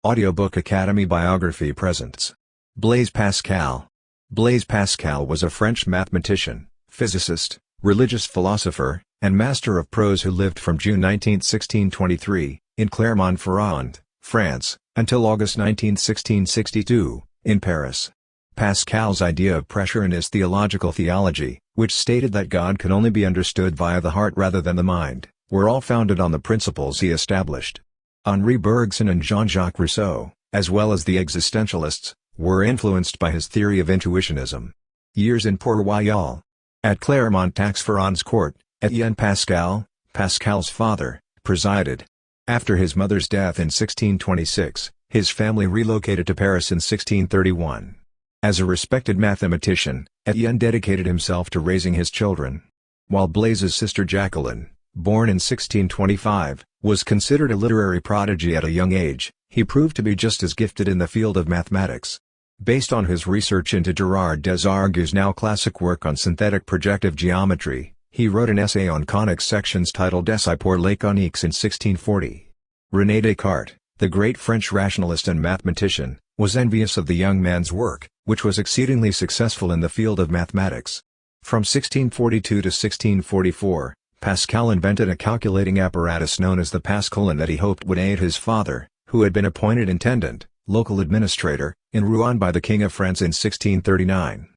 Audiobook Academy Biography presents Blaise Pascal. Blaise Pascal was a French mathematician, physicist, religious philosopher, and master of prose who lived from June 19, 1623, in Clermont-Ferrand, France, until August 19, 1662, in Paris. Pascal's idea of pressure and his theological theology, which stated that God could only be understood via the heart rather than the mind, were all founded on the principles he established. Henri Bergson and Jean-Jacques Rousseau, as well as the existentialists, were influenced by his theory of intuitionism. Years in Port-Royal. At Clermont-Ferrand's court, Étienne Pascal, Pascal's father, presided. After his mother's death in 1626, his family relocated to Paris in 1631. As a respected mathematician, Étienne dedicated himself to raising his children. While Blaise's sister Jacqueline, born in 1625, was considered a literary prodigy at a young age, he proved to be just as gifted in the field of mathematics. Based on his research into Rene Descartes' now classic work on synthetic projective geometry, he wrote an essay on conic sections titled Essai pour les coniques in 1640. Rene Descartes, the great French rationalist and mathematician, was envious of the young man's work, which was exceedingly successful in the field of mathematics. From 1642 to 1644, Pascal invented a calculating apparatus known as the Pascal and that he hoped would aid his father, who had been appointed intendant, local administrator, in Rouen by the King of France in 1639.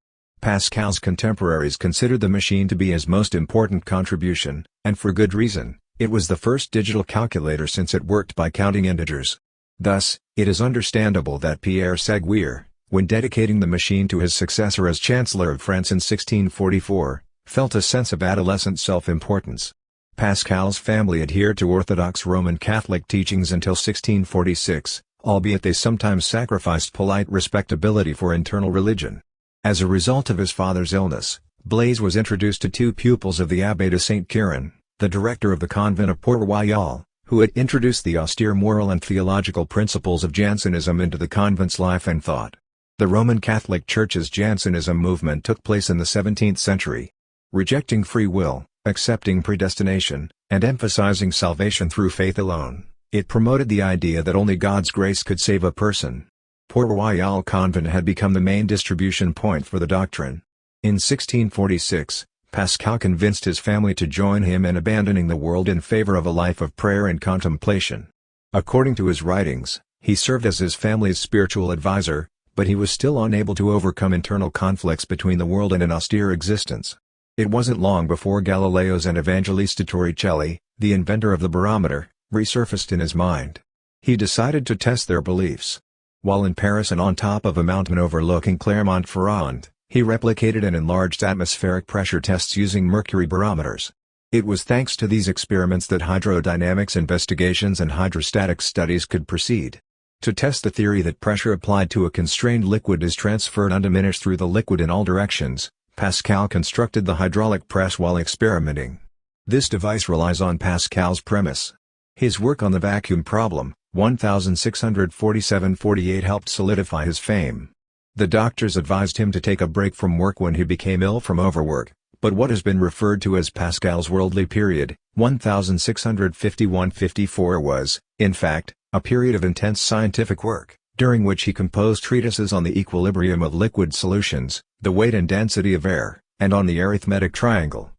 Pascal's contemporaries considered the machine to be his most important contribution, and for good reason. It was the first digital calculator since it worked by counting integers. Thus, it is understandable that Pierre Séguier, when dedicating the machine to his successor as Chancellor of France in 1644, felt a sense of adolescent self-importance. Pascal's family adhered to Orthodox Roman Catholic teachings until 1646, albeit they sometimes sacrificed polite respectability for internal religion. As a result of his father's illness, Blaise was introduced to two pupils of the Abbé de Saint-Cyran, the director of the convent of Port-Royal, who had introduced the austere moral and theological principles of Jansenism into the convent's life and thought. The Roman Catholic Church's Jansenism movement took place in the 17th century. Rejecting free will, accepting predestination, and emphasizing salvation through faith alone, it promoted the idea that only God's grace could save a person. Port-Royal Convent had become the main distribution point for the doctrine. In 1646, Pascal convinced his family to join him in abandoning the world in favor of a life of prayer and contemplation. According to his writings, he served as his family's spiritual advisor, but he was still unable to overcome internal conflicts between the world and an austere existence. It wasn't long before Galileo's and Evangelista Torricelli, the inventor of the barometer, resurfaced in his mind. He decided to test their beliefs. While in Paris and on top of a mountain overlooking Clermont-Ferrand, he replicated and enlarged atmospheric pressure tests using mercury barometers. It was thanks to these experiments that hydrodynamics investigations and hydrostatic studies could proceed. To test the theory that pressure applied to a constrained liquid is transferred undiminished through the liquid in all directions, Pascal constructed the hydraulic press while experimenting. This device relies on Pascal's premise. His work on the vacuum problem, 1647–48, helped solidify his fame. The doctors advised him to take a break from work when he became ill from overwork, but what has been referred to as Pascal's worldly period, 1651–54, was, in fact, a period of intense scientific work, during which he composed treatises on the equilibrium of liquid solutions, the weight and density of air, and on the arithmetic triangle.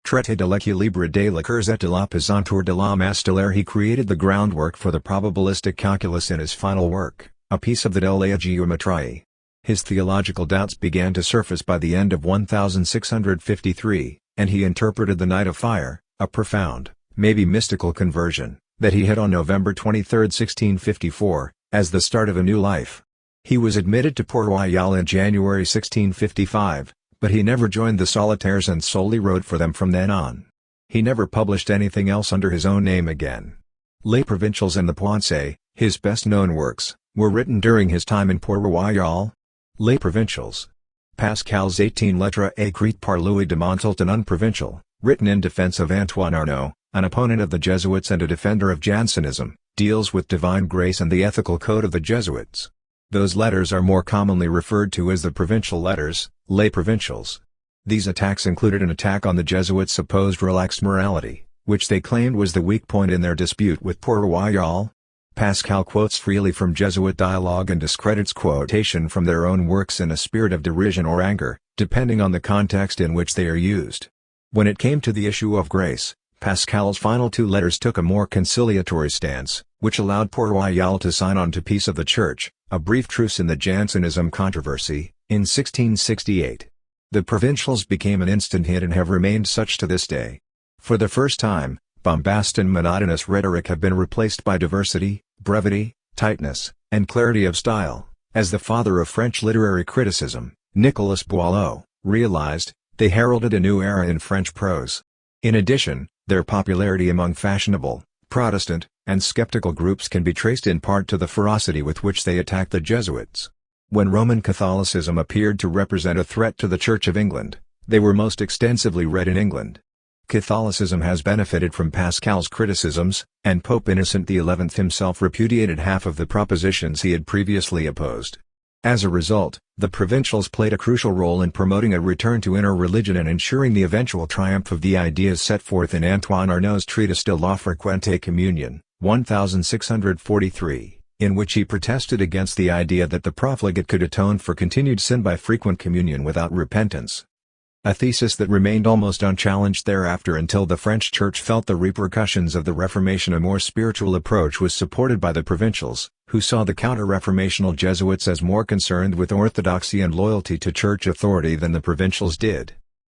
Traité de l'équilibre de la course et de la pesanteur de la masse de l'air. He created the groundwork for the probabilistic calculus in his final work, a piece of the de la géométrie. His theological doubts began to surface by the end of 1653, and he interpreted the Night of Fire, a profound, maybe mystical conversion, that he had on November 23, 1654, as the start of a new life. He was admitted to Port-Royal in January 1655, but he never joined the Solitaires and solely wrote for them from then on. He never published anything else under his own name again. Les Provinciales and the Pensées, his best-known works, were written during his time in Port-Royal. Les Provinciales. Pascal's 18 lettres écrites par Louis de Montalt, an unprovincial, written in defense of Antoine Arnaud, an opponent of the Jesuits and a defender of Jansenism, deals with divine grace and the ethical code of the Jesuits. Those letters are more commonly referred to as the Provincial Letters, Les Provinciales. These attacks included an attack on the Jesuits' supposed relaxed morality, which they claimed was the weak point in their dispute with Port-Royal. Pascal quotes freely from Jesuit dialogue and discredits quotation from their own works in a spirit of derision or anger, depending on the context in which they are used. When it came to the issue of grace, Pascal's final two letters took a more conciliatory stance, which allowed Port-Royal to sign on to Peace of the Church, a brief truce in the Jansenism controversy, in 1668. The provincials became an instant hit and have remained such to this day. For the first time, bombast and monotonous rhetoric have been replaced by diversity, brevity, tightness, and clarity of style. As the father of French literary criticism, Nicolas Boileau, realized, they heralded a new era in French prose. In addition, their popularity among fashionable, Protestant, and skeptical groups can be traced in part to the ferocity with which they attacked the Jesuits. When Roman Catholicism appeared to represent a threat to the Church of England, they were most extensively read in England. Catholicism has benefited from Pascal's criticisms, and Pope Innocent XI himself repudiated half of the propositions he had previously opposed. As a result, the provincials played a crucial role in promoting a return to inner religion and ensuring the eventual triumph of the ideas set forth in Antoine Arnaud's treatise De la Frequente Communion, 1643, in which he protested against the idea that the profligate could atone for continued sin by frequent communion without repentance. A thesis that remained almost unchallenged thereafter until the French Church felt the repercussions of the Reformation. A more spiritual approach was supported by the provincials, who saw the counter-reformational Jesuits as more concerned with orthodoxy and loyalty to church authority than the provincials did.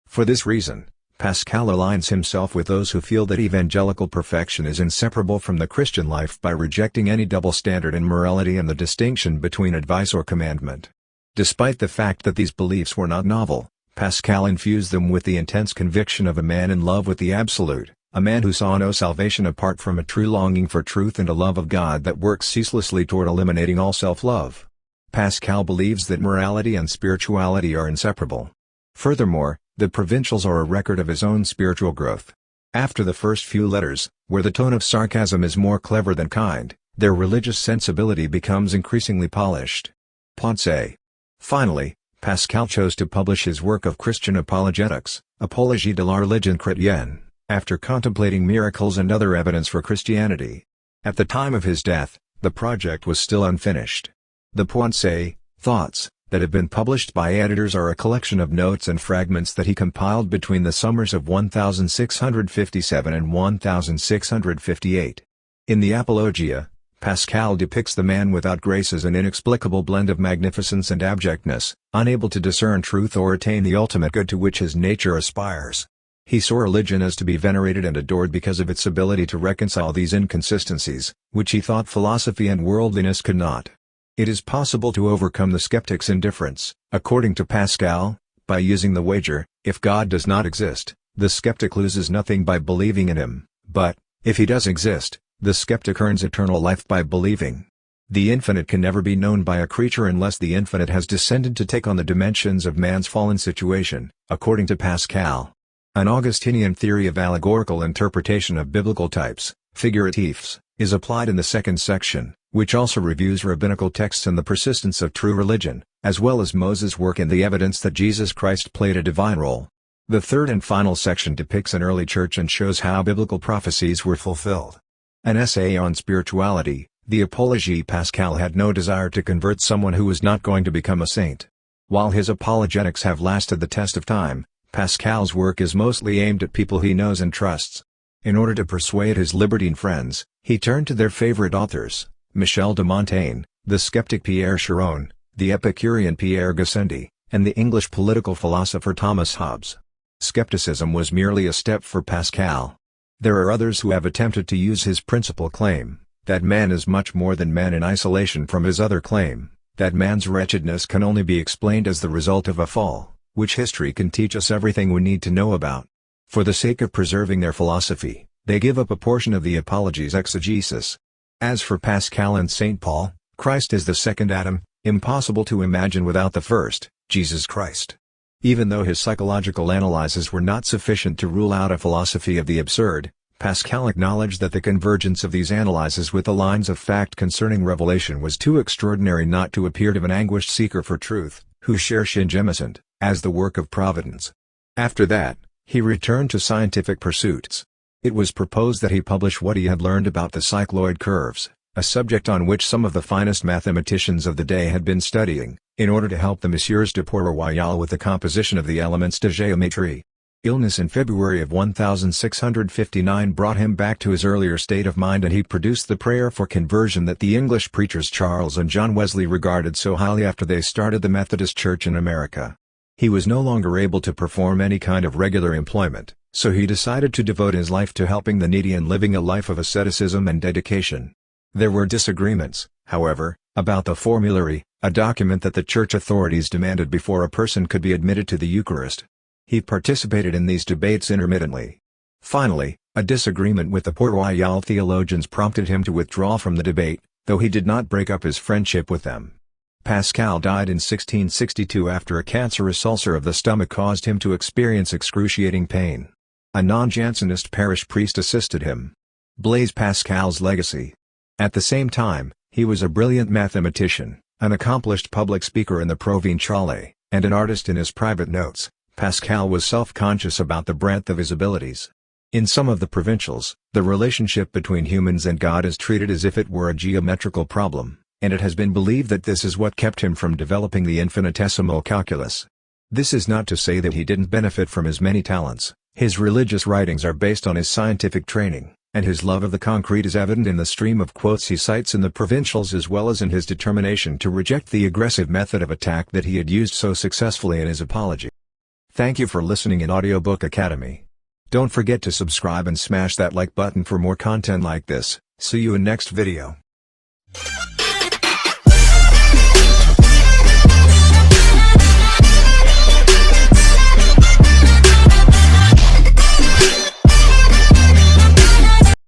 For this reason, Pascal aligns himself with those who feel that evangelical perfection is inseparable from the Christian life by rejecting any double standard in morality and the distinction between advice or commandment. Despite the fact that these beliefs were not novel, Pascal infused them with the intense conviction of a man in love with the absolute, a man who saw no salvation apart from a true longing for truth and a love of God that works ceaselessly toward eliminating all self-love. Pascal believes that morality and spirituality are inseparable. Furthermore, the provincials are a record of his own spiritual growth. After the first few letters, where the tone of sarcasm is more clever than kind, their religious sensibility becomes increasingly polished. Pensée. Finally, Pascal chose to publish his work of Christian apologetics, Apologie de la religion chrétienne, after contemplating miracles and other evidence for Christianity. At the time of his death, the project was still unfinished. The Pensées, thoughts, that have been published by editors are a collection of notes and fragments that he compiled between the summers of 1657 and 1658. In the Apologia, Pascal depicts the man without grace as an inexplicable blend of magnificence and abjectness, unable to discern truth or attain the ultimate good to which his nature aspires. He saw religion as to be venerated and adored because of its ability to reconcile these inconsistencies, which he thought philosophy and worldliness could not. It is possible to overcome the skeptic's indifference, according to Pascal, by using the wager: if God does not exist, the skeptic loses nothing by believing in him, but, if he does exist, the skeptic earns eternal life by believing. The infinite can never be known by a creature unless the infinite has descended to take on the dimensions of man's fallen situation, according to Pascal. An Augustinian theory of allegorical interpretation of biblical types, figuratifs, is applied in the second section, which also reviews rabbinical texts and the persistence of true religion, as well as Moses' work and the evidence that Jesus Christ played a divine role. The third and final section depicts an early church and shows how biblical prophecies were fulfilled. An essay on spirituality, the Apologie. Pascal had no desire to convert someone who was not going to become a saint. While his apologetics have lasted the test of time, Pascal's work is mostly aimed at people he knows and trusts. In order to persuade his libertine friends, he turned to their favorite authors, Michel de Montaigne, the skeptic Pierre Chiron, the Epicurean Pierre Gassendi, and the English political philosopher Thomas Hobbes. Skepticism was merely a step for Pascal. There are others who have attempted to use his principal claim, that man is much more than man, in isolation from his other claim, that man's wretchedness can only be explained as the result of a fall, which history can teach us everything we need to know about. For the sake of preserving their philosophy, they give up a portion of the Apologie's exegesis. As for Pascal and St. Paul, Christ is the second Adam, impossible to imagine without the first, Jesus Christ. Even though his psychological analyses were not sufficient to rule out a philosophy of the absurd, Pascal acknowledged that the convergence of these analyses with the lines of fact concerning revelation was too extraordinary not to appear to an anguished seeker for truth, who cherche ingemescent, as the work of providence. After that, he returned to scientific pursuits. It was proposed that he publish what he had learned about the cycloid curves, a subject on which some of the finest mathematicians of the day had been studying, in order to help the Messieurs de Port-Royal with the composition of the elements de géométrie. Illness in February of 1659 brought him back to his earlier state of mind, and he produced the prayer for conversion that the English preachers Charles and John Wesley regarded so highly after they started the Methodist Church in America. He was no longer able to perform any kind of regular employment, so he decided to devote his life to helping the needy and living a life of asceticism and dedication. There were disagreements, however, about the formulary, a document that the church authorities demanded before a person could be admitted to the Eucharist. He participated in these debates intermittently. Finally, a disagreement with the Port-Royal theologians prompted him to withdraw from the debate, though he did not break up his friendship with them. Pascal died in 1662 after a cancerous ulcer of the stomach caused him to experience excruciating pain. A non-Jansenist parish priest assisted him. Blaise Pascal's legacy. At the same time, he was a brilliant mathematician, an accomplished public speaker in the Provinciale, and an artist in his private notes. Pascal was self-conscious about the breadth of his abilities. In some of the provincials, the relationship between humans and God is treated as if it were a geometrical problem, and it has been believed that this is what kept him from developing the infinitesimal calculus. This is not to say that he didn't benefit from his many talents. His religious writings are based on his scientific training, and his love of the concrete is evident in the stream of quotes he cites in the provincials, as well as in his determination to reject the aggressive method of attack that he had used so successfully in his apology. Thank you for listening in Audiobook Academy. Don't forget to subscribe and smash that like button for more content like this. See you in next video.